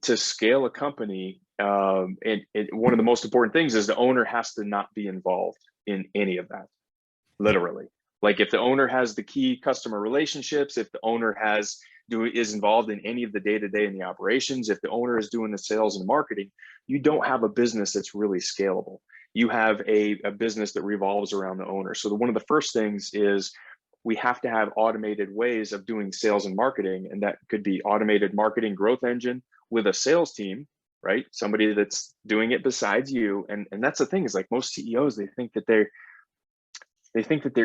to scale a company, one of the most important things is the owner has to not be involved in any of that, literally. Like if the owner has the key customer relationships, if the owner is involved in any of the day-to-day in the operations, if the owner is doing the sales and marketing, you don't have a business that's really scalable. You have a business that revolves around the owner. So one of the first things is we have to have automated ways of doing sales and marketing. And that could be automated marketing growth engine with a sales team, right? Somebody that's doing it besides you. And that's the thing, is like most CEOs, they think that they're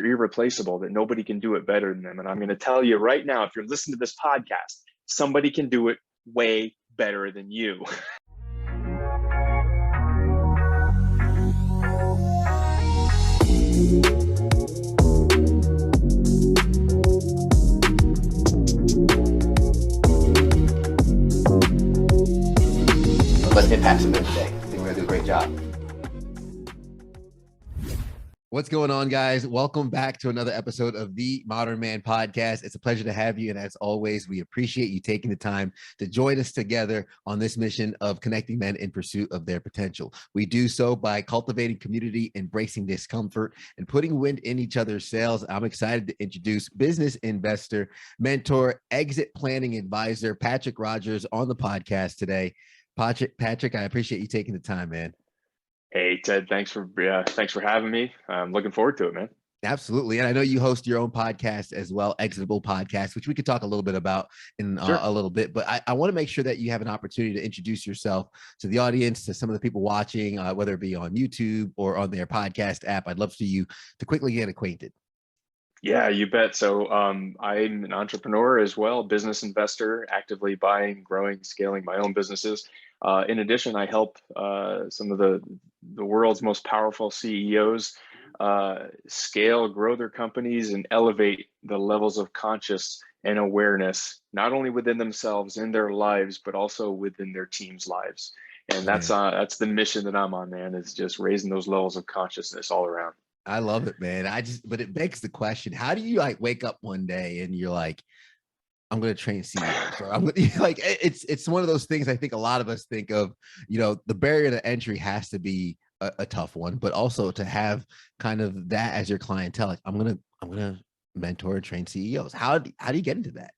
irreplaceable, that nobody can do it better than them. And I'm going to tell you right now, if you're listening to this podcast, somebody can do it way better than you. Let's impact some good today. I think we're going to do a great job. What's going on, guys? Welcome back to another episode of the Modern Man Podcast. It's a pleasure to have you. And as always, we appreciate you taking the time to join us together on this mission of connecting men in pursuit of their potential. We do so by cultivating community, embracing discomfort, and putting wind in each other's sails. I'm excited to introduce business investor, mentor, exit planning advisor, Patrick Rogers on the podcast today. Patrick, I appreciate you taking the time, man. Hey, Ted, thanks for having me. I'm looking forward to it, man. Absolutely. And I know you host your own podcast as well, Scalable podcast, which we could talk a little bit about in Sure. a little bit. But I want to make sure that you have an opportunity to introduce yourself to the audience, to some of the people watching, whether it be on YouTube or on their podcast app. I'd love for you to quickly get acquainted. Yeah, you bet. So I'm an entrepreneur as well, business investor, actively buying, growing, scaling my own businesses. In addition, I help some of the world's most powerful CEOs scale, grow their companies, and elevate the levels of conscious and awareness, not only within themselves in their lives, but also within their team's lives. And that's the mission that I'm on, man, is just raising those levels of consciousness all around. I love it, man. But it begs the question, how do you like wake up one day and you're like, I'm going to train CEOs, or I'm going to like, it's one of those things I think a lot of us think of, the barrier to entry has to be a tough one, but also to have kind of that as your clientele. Like I'm going to mentor and train CEOs. How do you get into that?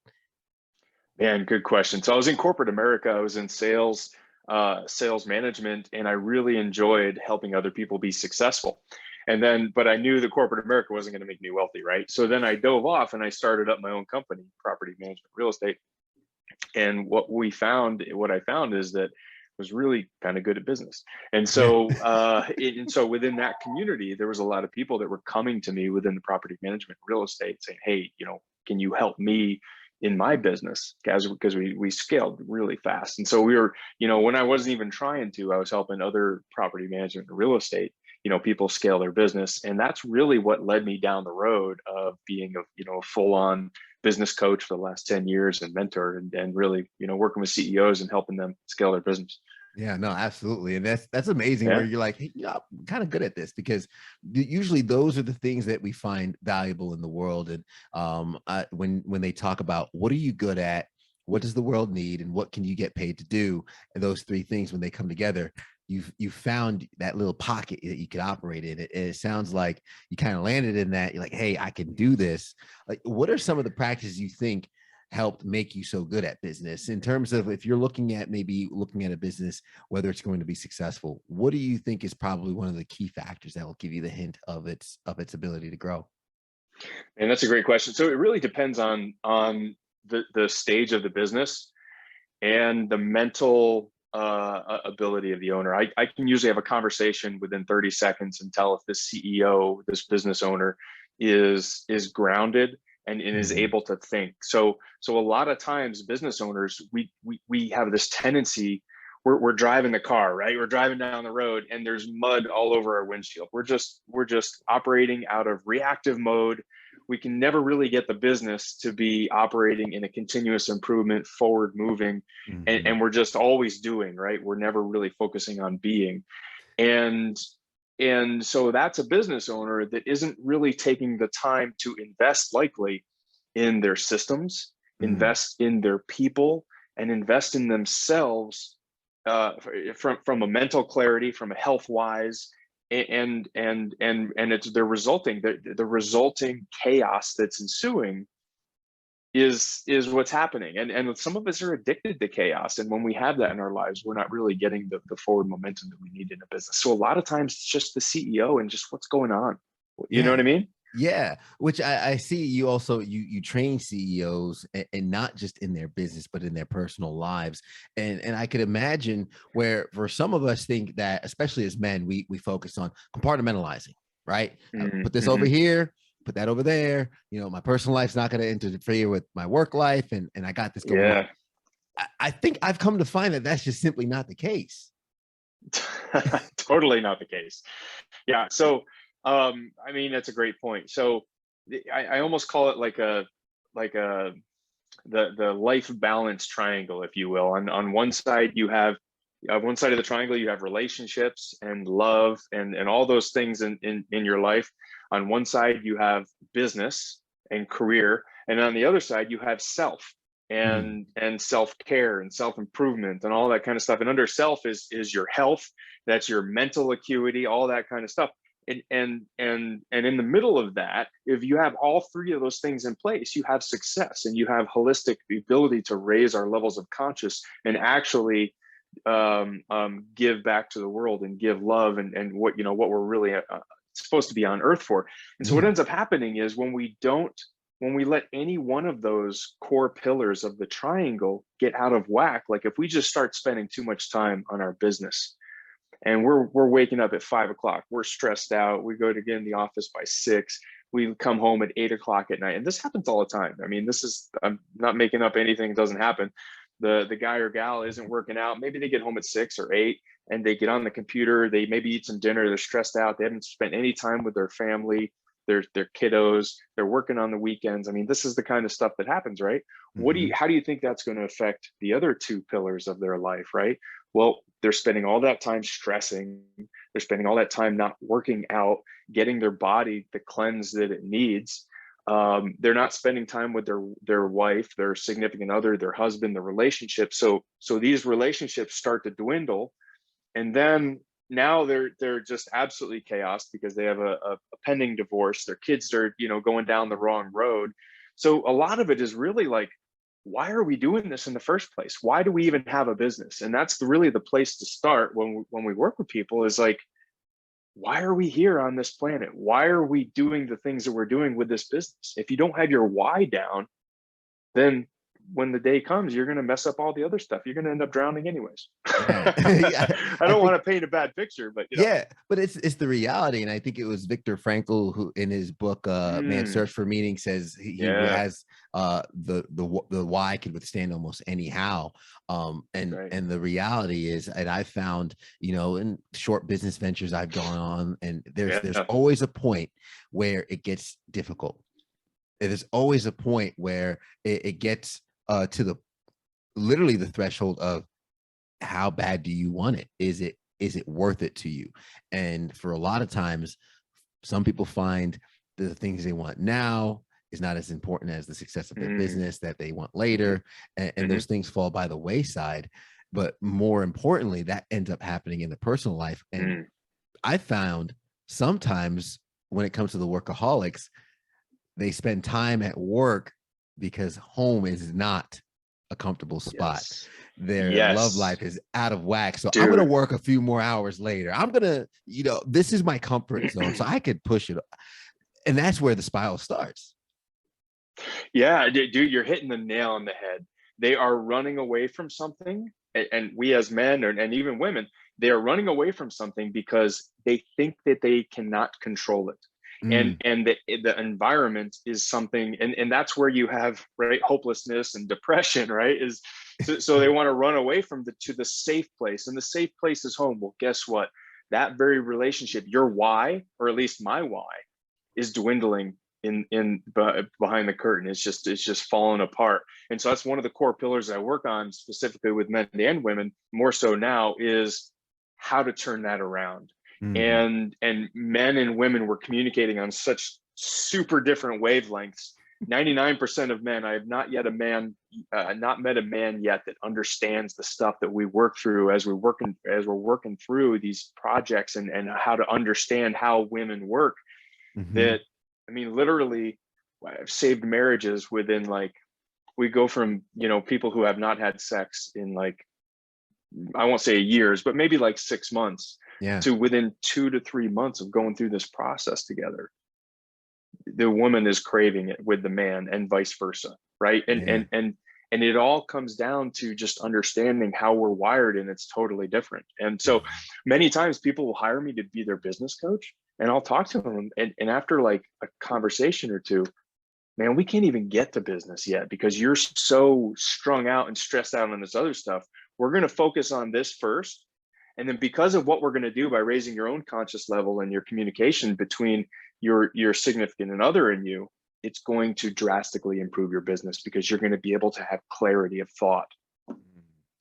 Man, good question. So I was in corporate America. I was in sales management, and I really enjoyed helping other people be successful. But I knew that corporate America wasn't going to make me wealthy, right? So then I dove off and I started up my own company, property management, real estate. And what I found is that I was really kind of good at business. And so, so within that community, there was a lot of people that were coming to me within the property management, real estate, saying, "Hey, can you help me in my business?" Because we scaled really fast. And so we were, when I wasn't even trying to, I was helping other property management and real estate, people scale their business. And that's really what led me down the road of being a full-on business coach for the last 10 years and mentor and really, working with CEOs and helping them scale their business. Yeah, no, absolutely. And that's amazing. Where you're like, hey, I'm kind of good at this, because usually those are the things that we find valuable in the world. And when they talk about what are you good at, what does the world need, and what can you get paid to do, and those three things, when they come together, you found that little pocket that you could operate in. It sounds like you kind of landed in that. You're like, hey, I can do this. Like, what are some of the practices you think helped make you so good at business, in terms of if you're looking at a business, whether it's going to be successful? What do you think is probably one of the key factors that will give you the hint of its ability to grow? And that's a great question. So it really depends on the stage of the business and the mental ability of the owner. I can usually have a conversation within 30 seconds and tell if this CEO, this business owner is grounded and is able to think. So a lot of times business owners, we have this tendency, we're driving the car, right? We're driving down the road and there's mud all over our windshield. We're just operating out of reactive mode. We can never really get the business to be operating in a continuous improvement, forward moving, and we're just always doing, right? We're never really focusing on being. And so that's a business owner that isn't really taking the time to invest likely in their systems, invest in their people, and invest in themselves, from a mental clarity, from a health wise, and it's the resulting chaos that's ensuing is what's happening. And some of us are addicted to chaos, and when we have that in our lives, we're not really getting the forward momentum that we need in a business. So a lot of times it's just the CEO and just what's going on, you know what I mean? Yeah, which I see you also you train CEOs, and not just in their business but in their personal lives. And I could imagine where for some of us think that, especially as men, we focus on compartmentalizing, right? Put this over here, put that over there. My personal life's not going to interfere with my work life, and I got this going on. I think I've come to find that that's just simply not the case. Totally not the case. Yeah. So I mean, that's a great point. So I almost call it like the life balance triangle, if you will. On one side you have one side of the triangle, you have relationships and love and all those things in your life. On one side you have business and career, and on the other side you have self and self-care and self-improvement and all that kind of stuff. And under self is your health, that's your mental acuity, all that kind of stuff. And in the middle of that, if you have all three of those things in place, you have success, and you have holistic ability to raise our levels of conscious and actually give back to the world and give love and what we're really supposed to be on earth for. And so what ends up happening is when we let any one of those core pillars of the triangle get out of whack, like if we just start spending too much time on our business, and we're waking up at 5 o'clock, we're stressed out, we go to get in the office by 6, we come home at 8 o'clock at night. And this happens all the time. I mean, I'm not making up anything, it doesn't happen. The guy or gal isn't working out, maybe they get home at 6 or 8 and they get on the computer, they maybe eat some dinner, they're stressed out, they haven't spent any time with their family, their kiddos, they're working on the weekends. I mean, this is the kind of stuff that happens, right? How do you think that's going to affect the other two pillars of their life, right? Well, they're spending all that time stressing, they're spending all that time not working out, getting their body the cleanse that it needs. They're not spending time with their wife, their significant other, their husband, the relationship. So these relationships start to dwindle, and then now they're just absolutely chaos because they have a pending divorce. Their kids are going down the wrong road. So a lot of it is really like, why are we doing this in the first place? Why do we even have a business? And that's really the place to start when we work with people, is like, why are we here on this planet? Why are we doing the things that we're doing with this business? If you don't have your why down, then when the day comes, you're going to mess up all the other stuff. You're going to end up drowning anyways. Yeah. I don't want to paint a bad picture, but but it's the reality. And I think it was Viktor Frankl who, in his book Man's Search for Meaning, says he has the why can withstand almost any how. And the reality is, and I found, in short business ventures I've gone on, and there's always a point where it gets difficult. There's always a point where it gets to literally the threshold of, how bad do you want it? Is it worth it to you? And for a lot of times, some people find the things they want now is not as important as the success of their business that they want later. And those things fall by the wayside. But more importantly, that ends up happening in the personal life. And I found sometimes when it comes to the workaholics, they spend time at work because home is not a comfortable spot. Their love life is out of whack. So I'm going to work a few more hours later. I'm going to, this is my comfort zone, so I could push it. And that's where the spiral starts. Yeah, dude, you're hitting the nail on the head. They are running away from something. And we as men and even women, they are running away from something because they think that they cannot control it. And the environment is something, and that's where you have hopelessness and depression, right? So they want to run away from to the safe place, and the safe place is home. Well, guess what? That very relationship, your why, or at least my why, is dwindling in behind the curtain. It's just falling apart. And so that's one of the core pillars I work on, specifically with men and women, more so now, is how to turn that around. And men and women were communicating on such super different wavelengths 99% of men, I have not yet not met a man yet that understands the stuff that we work through as we're working through these projects, and how to understand how women work. That, I mean, literally, I've saved marriages within, like, we go from, people who have not had sex in, like, I won't say years, but maybe like 6 months, to within 2 to 3 months of going through this process together. The woman is craving it with the man, and vice versa, right? And it all comes down to just understanding how we're wired, and it's totally different. And so many times people will hire me to be their business coach, and I'll talk to them, and after like a conversation or two, man, we can't even get to business yet because you're so strung out and stressed out on this other stuff. We're going to focus on this first. And then, because of what we're going to do by raising your own conscious level and your communication between your significant other and you, it's going to drastically improve your business, because you're going to be able to have clarity of thought.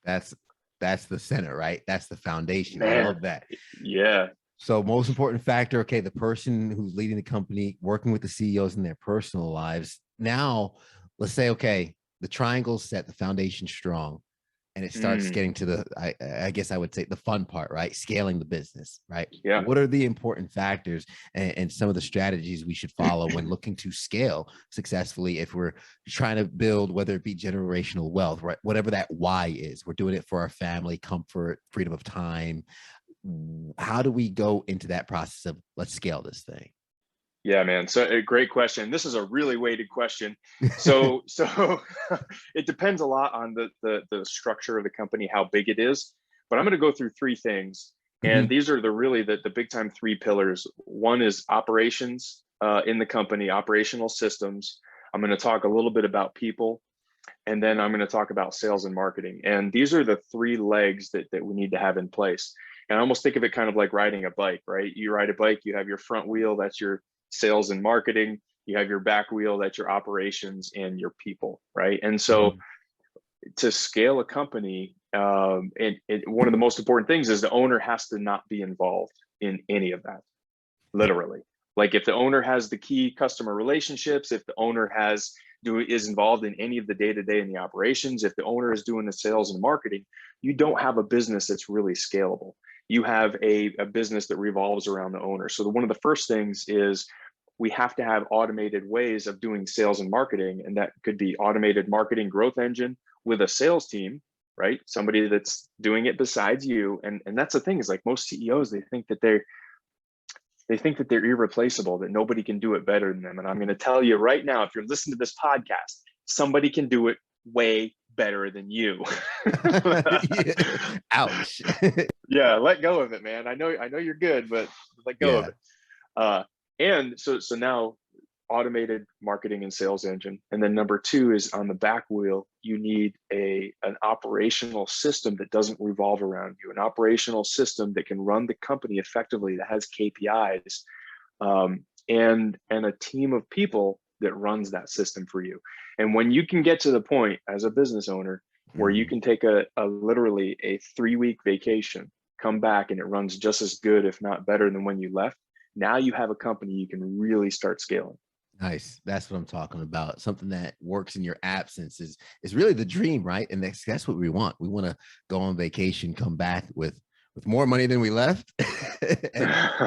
That's the center, right? That's the foundation. Man, I love that. Yeah. So most important factor, okay, the person who's leading the company, working with the CEOs in their personal lives. Now, let's say, okay, the triangle's set, the foundation's strong, and it starts getting to the, I guess I would say, the fun part, right? Scaling the business, right? Yeah. What are the important factors and some of the strategies we should follow when looking to scale successfully, if we're trying to build, whether it be generational wealth, right? Whatever that why is, we're doing it for our family, comfort, freedom of time. How do we go into that process of, let's scale this thing? Yeah, man. So a great question. This is a really weighted question. So it depends a lot on the structure of the company, how big it is. But I'm going to go through three things, and these are the big time three pillars. One is operations in the company, operational systems. I'm going to talk a little bit about people, and then I'm going to talk about sales and marketing. And these are the three legs that we need to have in place. And I almost think of it kind of like riding a bike, right? You ride a bike, you have your front wheel, that's your sales and marketing. You have your back wheel, that's your operations and your people, right? And so to scale a company, one of the most important things is the owner has to not be involved in any of that, literally. Like, if the owner has the key customer relationships, if the owner is involved in any of the day-to-day in the operations, if the owner is doing the sales and marketing, you don't have a business that's really scalable. You have a business that revolves around the owner. So one of the first things is we have to have automated ways of doing sales and marketing. And that could be automated marketing growth engine with a sales team, right? Somebody that's doing it besides you. And that's the thing, is like, most CEOs, they think that they're irreplaceable, that nobody can do it better than them. And I'm going to tell you right now, if you're listening to this podcast, somebody can do it way better than you. Ouch. Yeah, let go of it, man. I know you're good, but let go of it. And so now, automated marketing and sales engine. And then number two is, on the back wheel, you need an operational system that doesn't revolve around you, an operational system that can run the company effectively, that has KPIs, and a team of people that runs that system for you. And when you can get to the point as a business owner where you can take literally a 3-week vacation, come back, and it runs just as good, if not better, than when you left, now you have a company you can really start scaling. Nice. That's what I'm talking about. Something that works in your absence is really the dream, right? And that's what we want. We want to go on vacation, come back with more money than we left,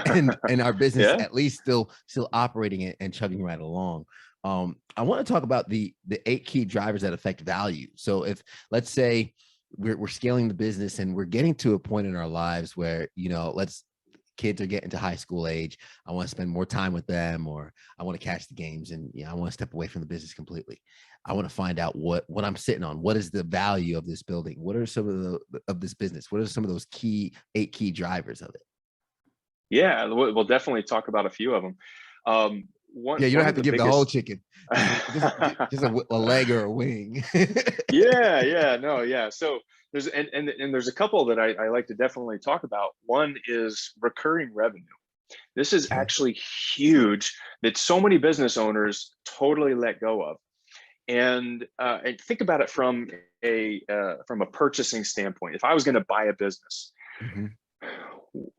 and our business at least still operating and chugging right along. I want to talk about the 8 key drivers that affect value. So if, let's say, we're scaling the business and we're getting to a point in our lives where, kids are getting to high school age. I want to spend more time with them, or I want to catch the games, and I want to step away from the business completely. I want to find out what I'm sitting on. What is the value of this building? What are some of this business? What are some of those 8 key drivers of it? Yeah, we'll definitely talk about a few of them. You don't have to give the whole chicken, just a leg or a wing. Yeah. So there's a couple that I like to definitely talk about. One is recurring revenue. This is actually huge, that so many business owners totally let go of. And think about it from a purchasing standpoint. If I was going to buy a business,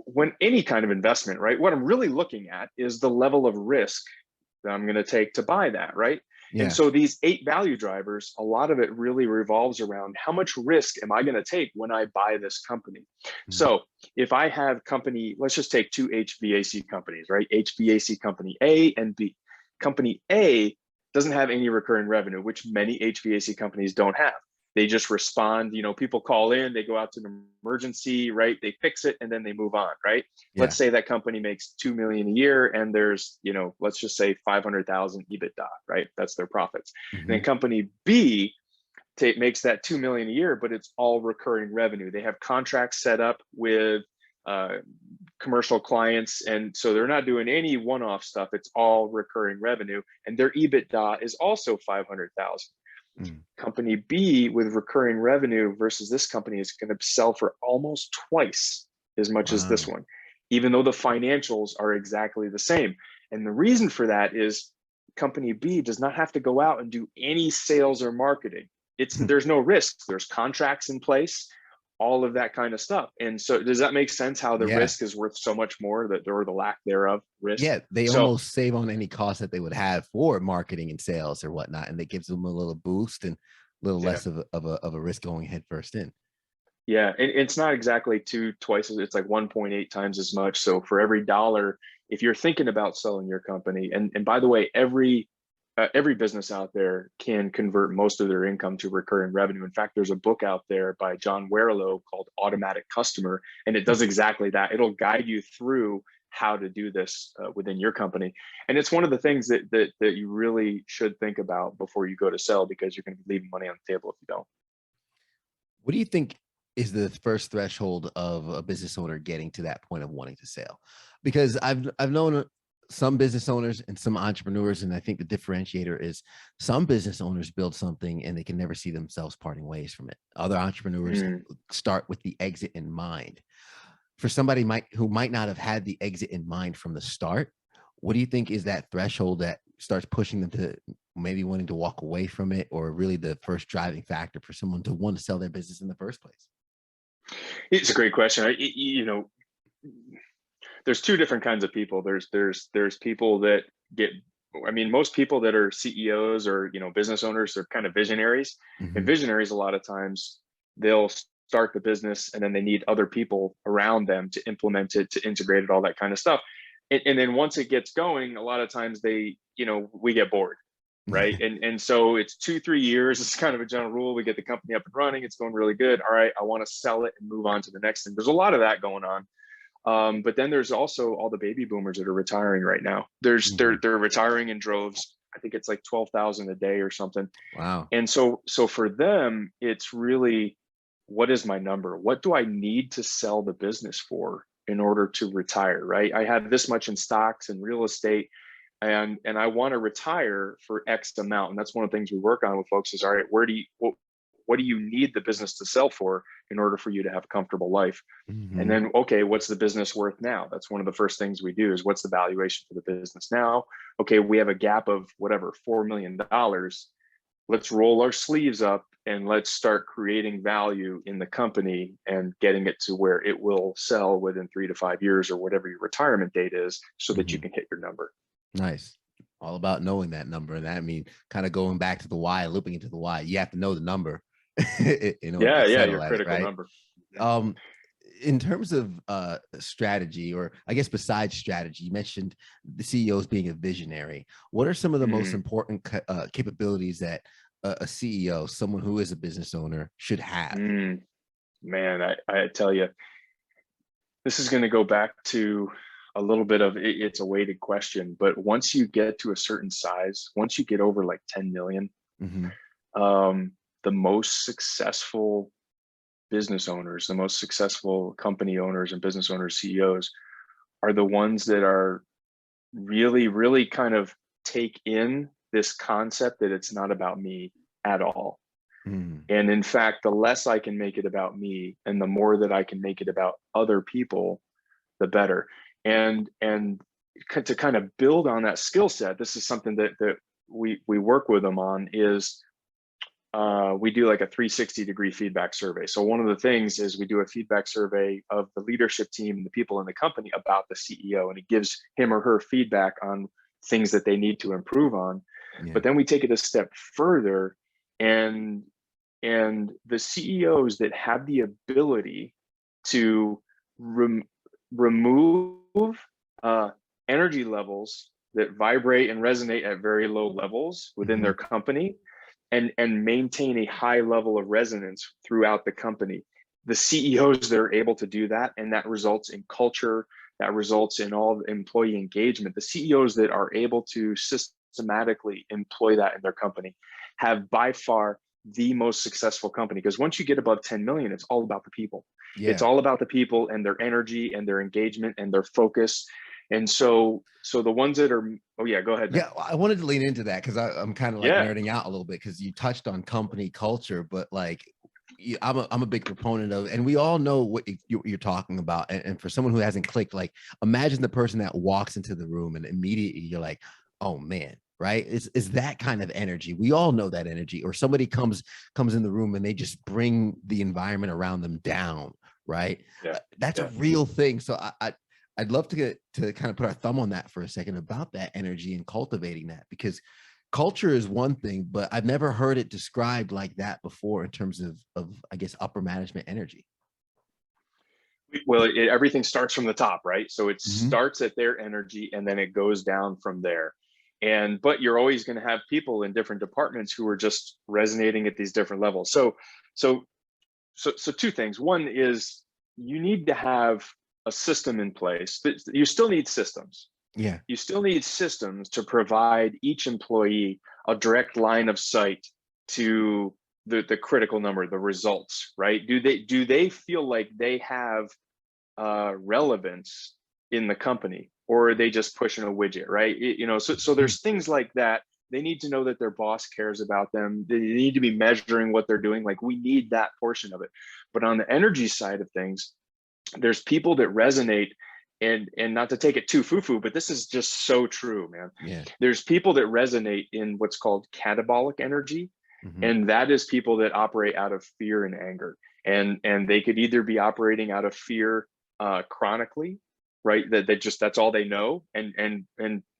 when any kind of investment, right, what I'm really looking at is the level of risk that I'm going to take to buy that, right? And Yeah. so these 8 value drivers, a lot of it really revolves around how much risk am I going to take when I buy this company? Mhm. So if I have company, let's just take 2 HVAC companies, right? HVAC company A and B. Company A doesn't have any recurring revenue, which many HVAC companies don't have. They just respond, people call in, they go out to an emergency, right? They fix it and then they move on, right? Yeah. Let's say that company makes 2 million a year and there's, let's just say 500,000 EBITDA, right? That's their profits. And then Mhm. company B makes that 2 million a year, but it's all recurring revenue. They have contracts set up with uh, commercial clients, and so they're not doing any one-off stuff. It's all recurring revenue, and their EBITDA is also 500,000. Mm. Company B with recurring revenue versus this company is going to sell for almost twice as much as this Wow. one, even though the financials are exactly the same. And the reason for that is company B does not have to go out and do any sales or marketing. There's no risk. There's contracts in place, all of that kind of stuff. And so does that make sense how the Yeah. risk is worth so much more, that or the lack thereof risk? Yeah, they So almost save on any cost that they would have for marketing and sales or whatnot, and it gives them a little boost and a little yeah. less of a risk going head first in. Yeah, it's not exactly twice as, it's like 1.8 times as much. So for every dollar, if you're thinking about selling your company, and by the way, every business out there can convert most of their income to recurring revenue. In fact, there's a book out there by John Warrillow called Automatic Customer, and it does exactly that. It'll guide you through how to do this within your company. And it's one of the things that you really should think about before you go to sell, because you're going to be leaving money on the table if you don't. What do you think is the first threshold of a business owner getting to that point of wanting to sell? Because I've known some business owners and some entrepreneurs, and I think the differentiator is some business owners build something and they can never see themselves parting ways from it. Other entrepreneurs Mm. start with the exit in mind. For somebody who might not have had the exit in mind from the start, what do you think is that threshold that starts pushing them to maybe wanting to walk away from it, or really the first driving factor for someone to want to sell their business in the first place? It's a great question. There's 2 different kinds of people. There's people that get, I mean, most people that are CEOs or business owners are kind of visionaries. And Hmm. visionaries, a lot of times, they'll start the business and then they need other people around them to implement it, to integrate it, all that kind of stuff. And then once it gets going, a lot of times we get bored, right? And so it's 2-3 years. It's kind of a general rule. We get the company up and running. It's going really good. All right, I want to sell it and move on to the next thing. There's a lot of that going on. But then there's also all the baby boomers that are retiring right now. They're retiring in droves. I think it's like 12,000 a day or something. Wow. And so for them, it's really, what is my number? What do I need to sell the business for in order to retire? Right? I have this much in stocks and real estate, and I want to retire for X amount. And that's one of the things we work on with folks is, all right, what do you need the business to sell for in order for you to have a comfortable life? And Hmm. then, okay, what's the business worth now? That's one of the first things we do is, what's the valuation for the business now? Okay, we have a gap of whatever, $4 million. Let's roll our sleeves up and let's start creating value in the company and getting it to where it will sell within 3 to 5 years or whatever your retirement date is, so that you Hmm. can hit your number. Nice. All about knowing that number. And that, I mean, kind of going back to the why, looping into the why, you have to know the number in order Yeah, to yeah, settle your at it, critical right? number. Mhm. Um, in terms of strategy, or I guess besides strategy, you mentioned the CEOs being a visionary. What are some of the most Mm, important capabilities that a CEO, someone who is a business owner, should have? mm. Man, I tell you, this is going to go back to a little bit of it's a weighted question, but once you get to a certain size, once you get over like 10 million, Hmm. um, the most successful business owners, the most successful company owners and business owners, CEOs, are the ones that are really, really kind of take in this concept that it's not about me at all. Hmm. And in fact, the less I can make it about me and the more that I can make it about other people, the better. And to kind of build on that skill set, this is something that we work with them on, is we do like a 360-degree feedback survey. So one of the things is we do a feedback survey of the leadership team and the people in the company about the CEO, and it gives him or her feedback on things that they need to improve on. Yeah. But then we take it a step further, and the CEOs that have the ability to remove energy levels that vibrate and resonate at very low levels within their company, and maintain a high level of resonance throughout the company. The CEOs that are able to do that, and that results in culture, that results in all the employee engagement. The CEOs that are able to systematically employ that in their company have by far the most successful company, because once you get above 10 million, it's all about the people. Yeah. It's all about the people and their energy and their engagement and their focus. And so the ones that are, oh yeah, go ahead, man. Yeah, I wanted to lean into that because I'm kind of like nerding out a little bit, because you touched on company culture, but like I'm a big proponent of, and we all know what you're talking about. And for someone who hasn't clicked, like imagine the person that walks into the room and immediately you're like, oh man, right? Is that kind of energy. We all know that energy. Or somebody comes in the room and they just bring the environment around them down, right? Yeah. That's a real thing. So I'd love to get to kind of put our thumb on that for a second about that energy and cultivating that, because culture is one thing, but I've never heard it described like that before in terms of I guess upper management energy. Well, everything starts from the top, right? So it starts at their energy and then it goes down from there. But you're always going to have people in different departments who are just resonating at these different levels. So two things. One is you need to have a system in place. You still need systems. Yeah. You still need systems to provide each employee a direct line of sight to the critical number, the results, right? Do they feel like they have relevance in the company, or are they just pushing a widget, right? So there's things like that. They need to know that their boss cares about them. They need to be measuring what they're doing. Like, we need that portion of it. But on the energy side of things, there's people that resonate, and not to take it too foo-foo, but this is just so true, man. Yeah. There's people that resonate in what's called catabolic energy. And that is people that operate out of fear and anger. And they could either be operating out of fear chronically, right? That's all they know. And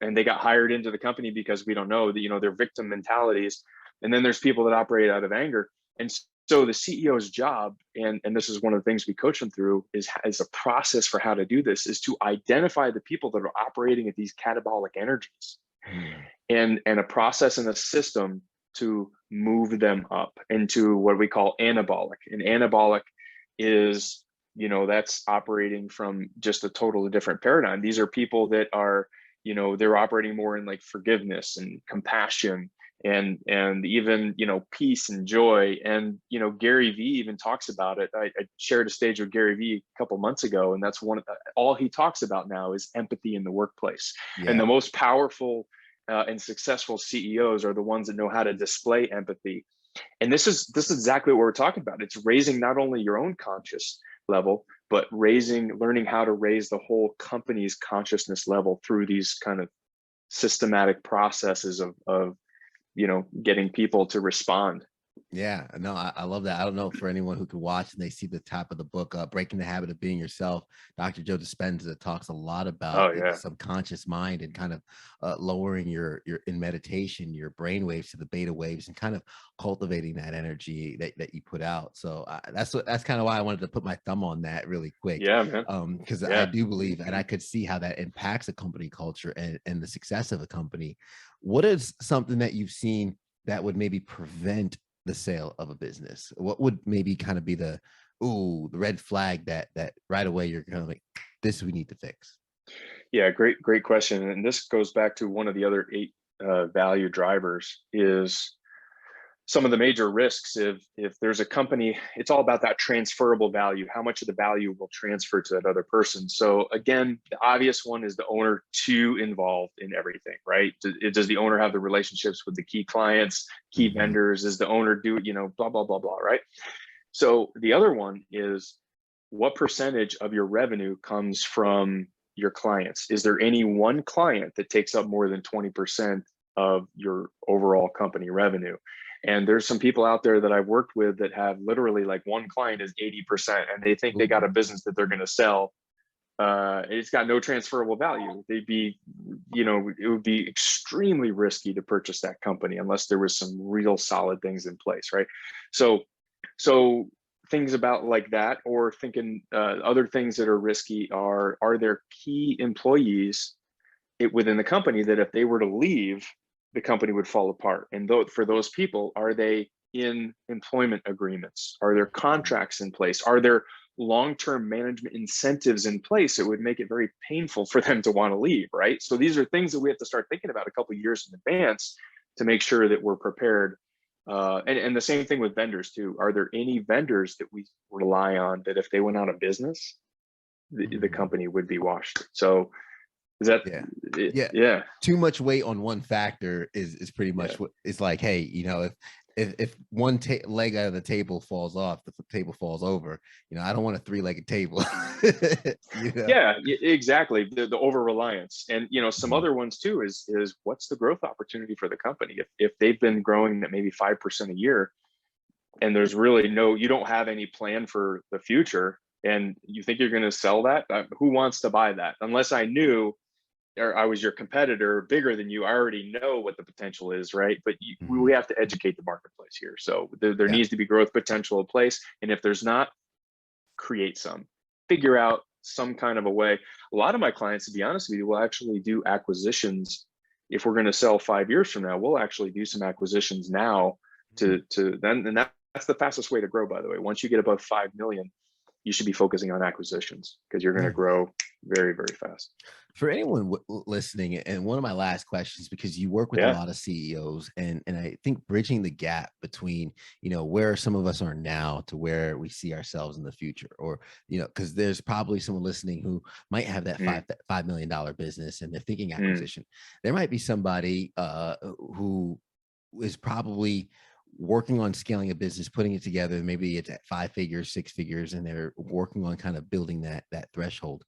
they got hired into the company because we don't know that, their victim mentalities. And then there's people that operate out of anger. And so the CEO's job, and this is one of the things we coach them through, is a process for how to do this, is to identify the people that are operating at these catabolic energies, and a process and a system to move them up into what we call anabolic. And anabolic is, that's operating from just a totally different paradigm. These are people that are, they're operating more in like forgiveness and compassion, and even, peace and joy. And, Gary Vee even talks about it. I shared a stage with Gary Vee a couple months ago, and that's all he talks about now is empathy in the workplace. Yeah. And the most powerful and successful CEOs are the ones that know how to display empathy. And this is exactly what we're talking about. It's raising not only your own conscious level, but learning how to raise the whole company's consciousness level through these kind of systematic processes of getting people to respond. Yeah, no, I love that. I don't know, for anyone who can watch and they see the top of the book, Breaking the Habit of Being Yourself, Dr. Joe Dispenza talks a lot about the subconscious mind, and kind of lowering your in meditation, your brain waves to the beta waves, and kind of cultivating that energy that you put out. So that's kind of why I wanted to put my thumb on that really quick. Yeah, man. Because I do believe, and I could see how that impacts a company culture and the success of a company. What is something that you've seen that would maybe prevent the sale of a business? What would maybe kind of be the red flag that right away you're kind of like, this we need to fix? Yeah, great question. And this goes back to one of the other 8 value drivers, is some of the major risks. If there's a company, it's all about that transferable value. How much of the value will transfer to that other person? So again, the obvious one is the owner too involved in everything, right? Does the owner have the relationships with the key clients, key vendors? Is the owner blah, blah, blah, blah, right? So the other one is, what percentage of your revenue comes from your clients? Is there any one client that takes up more than 20% of your overall company revenue? And there's some people out there that I've worked with that have literally like one client is 80%, and they think they got a business that they're going to sell it's got no transferable value. They'd be, it would be extremely risky to purchase that company unless there was some real solid things in place, right? So things about like that, or thinking other things that are risky are there key employees within the company that if they were to leave, the company would fall apart. And for those people, are they in employment agreements? Are there contracts in place? Are there long-term management incentives in place that would make it very painful for them to want to leave, right? So these are things that we have to start thinking about a couple of years in advance to make sure that we're prepared. And the same thing with vendors too. Are there any vendors that we rely on that if they went out of business, the company would be washed? So is that yeah. Too much weight on one factor is pretty much what it's like. Hey, if one leg out of the table falls off, the table falls over. I don't want a 3-legged table. Yeah, exactly. The over reliance, and some other ones too is what's the growth opportunity for the company if they've been growing at maybe 5% a year, and there's really you don't have any plan for the future, and you think you're going to sell that? Who wants to buy that? Unless I knew, or I was your competitor, bigger than you, I already know what the potential is, right? But we have to educate the marketplace here. So there needs to be growth potential in place. And if there's not, create some, figure out some kind of a way. A lot of my clients, to be honest with you, will actually do acquisitions. If we're going to sell 5 years from now, we'll actually do some acquisitions now to then, and that's the fastest way to grow, by the way. Once you get above 5 million, you should be focusing on acquisitions because you're going to grow very, very fast. For anyone listening, and one of my last questions, because you work with a lot of CEOs, and I think bridging the gap between where some of us are now to where we see ourselves in the future, or because there's probably someone listening who might have that $5 million business and they're thinking acquisition. There might be somebody who is probably working on scaling a business, putting it together. Maybe it's at 5 figures, 6 figures, and they're working on kind of building that threshold.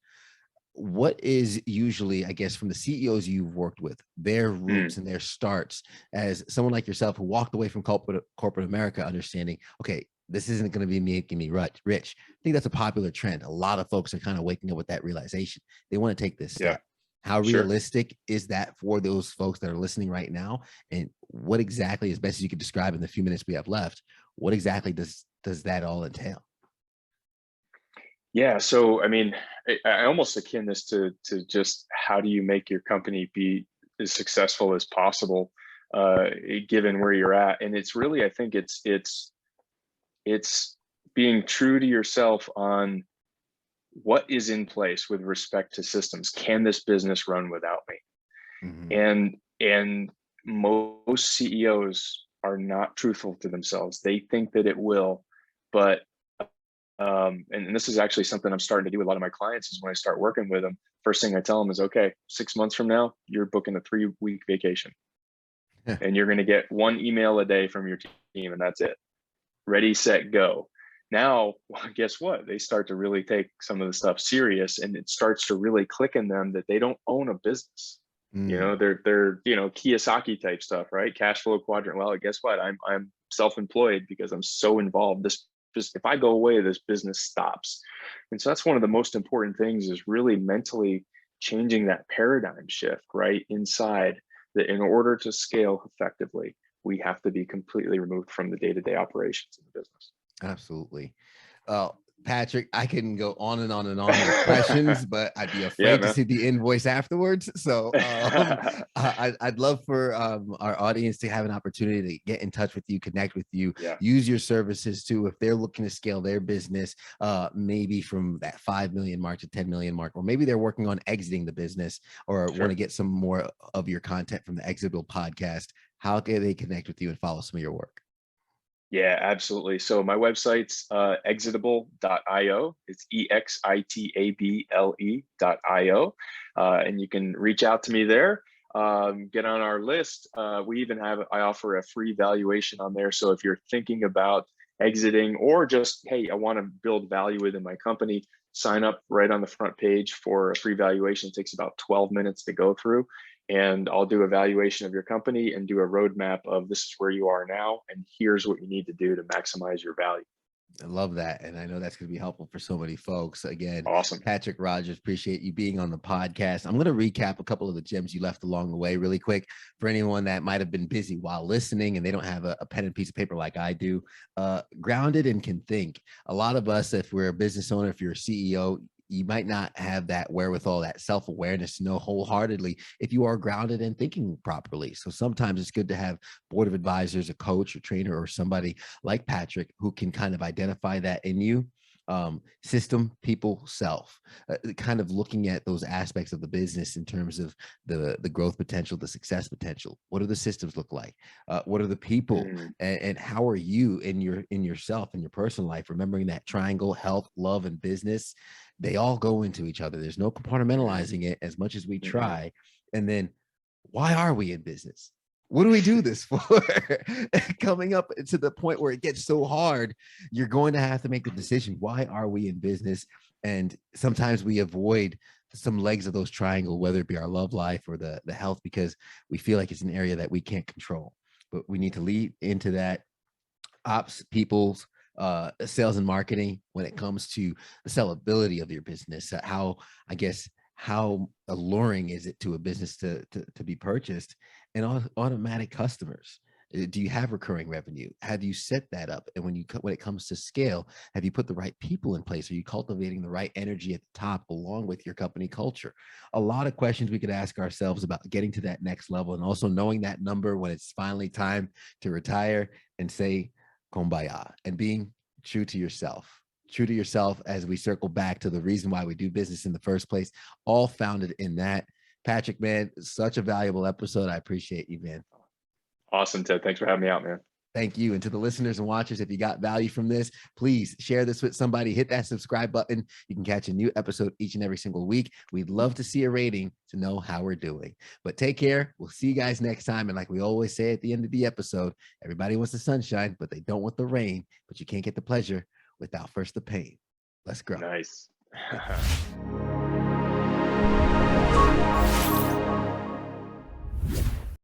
What is usually, I guess, from the CEOs you've worked with, their roots and their starts as someone like yourself who walked away from corporate America, understanding, okay, this isn't going to be making me rich. I think that's a popular trend. A lot of folks are kind of waking up with that realization. They want to take this step. How realistic is that for those folks that are listening right now? And what exactly, as best as you could describe in the few minutes we have left, what exactly does that all entail? Yeah, so I mean, I almost akin this to just how do you make your company be as successful as possible, given where you're at. And it's really, I think it's being true to yourself on what is in place with respect to systems. Can this business run without me? And most CEOs are not truthful to themselves. They think that it will, but and this is actually something I'm starting to do with a lot of my clients. Is when I start working with them, first thing I tell them is, okay, 6 months from now, you're booking a 3-week vacation and you're going to get 1 email a day from your team, and that's it. Ready, set, go. Now, guess what? They start to really take some of the stuff serious, and it starts to really click in them that they don't own a business. They're Kiyosaki type stuff, right? Cash flow quadrant. Well, guess what? I'm self-employed because I'm so involved. If I go away, this business stops. And so that's one of the most important things, is really mentally changing that paradigm shift right inside, that in order to scale effectively, we have to be completely removed from the day-to-day operations of the business. Absolutely. Patrick, I can go on and on and on with questions, but I'd be afraid to see the invoice afterwards. So I'd love for our audience to have an opportunity to get in touch with you, connect with you, use your services too, if they're looking to scale their business, maybe from that 5 million mark to 10 million mark, or maybe they're working on exiting the business, or want to get some more of your content from the Exitable podcast. How can they connect with you and follow some of your work? Yeah, absolutely. So my website's exitable.io. It's exitable.io. And you can reach out to me there. Get on our list. I offer a free valuation on there. So if you're thinking about exiting, or just, hey, I want to build value within my company, sign up right on the front page for a free valuation. It takes about 12 minutes to go through. And I'll do a valuation of your company and do a roadmap of, this is where you are now, and here's what you need to do to maximize your value. I love that. And I know that's going to be helpful for so many folks. Again, Awesome. Patrick Rogers, appreciate you being on the podcast. I'm going to recap a couple of the gems you left along the way really quick for anyone that might have been busy while listening and they don't have a pen and piece of paper like I do. Grounded and can think. A lot of us, if we're a business owner, if you're a CEO, you might not have that wherewithal, that self-awareness to know wholeheartedly if you are grounded and thinking properly. So sometimes it's good to have board of advisors, a coach, a trainer, or somebody like Patrick who can kind of identify that in you. System, people, self, kind of looking at those aspects of the business in terms of the growth potential, the success potential. What do the systems look like? What are the people, and how are you in yourself in your personal life? Remembering that triangle: health, love, and business. They all go into each other. There's no compartmentalizing it as much as we try. And then, why are we in business? What do we do this for? Coming up to the point where it gets so hard, you're going to have to make the decision. Why are we in business? And sometimes we avoid some legs of those triangle, whether it be our love life or the health, because we feel like it's an area that we can't control. But we need to lead into that. Ops, people's, sales and marketing when it comes to the sellability of your business. How, I guess, how alluring is it to a business to be purchased, and automatic customers? Do you have recurring revenue? Have you set that up? And when it comes to scale, have you put the right people in place? Are you cultivating the right energy at the top along with your company culture? A lot of questions we could ask ourselves about getting to that next level, and also knowing that number when it's finally time to retire and say kumbaya, and being true to yourself. True to yourself as we circle back to the reason why we do business in the first place, all founded in that. Patrick, man, such a valuable episode. I appreciate you, man. Awesome, Ted. Thanks for having me out, man. Thank you. And to the listeners and watchers, if you got value from this, please share this with somebody. Hit that subscribe button. You can catch a new episode each and every single week. We'd love to see a rating to know how we're doing. But take care. We'll see you guys next time. And like we always say at the end of the episode, everybody wants the sunshine, but they don't want the rain. But you can't get the pleasure without first the pain. Let's grow. Nice.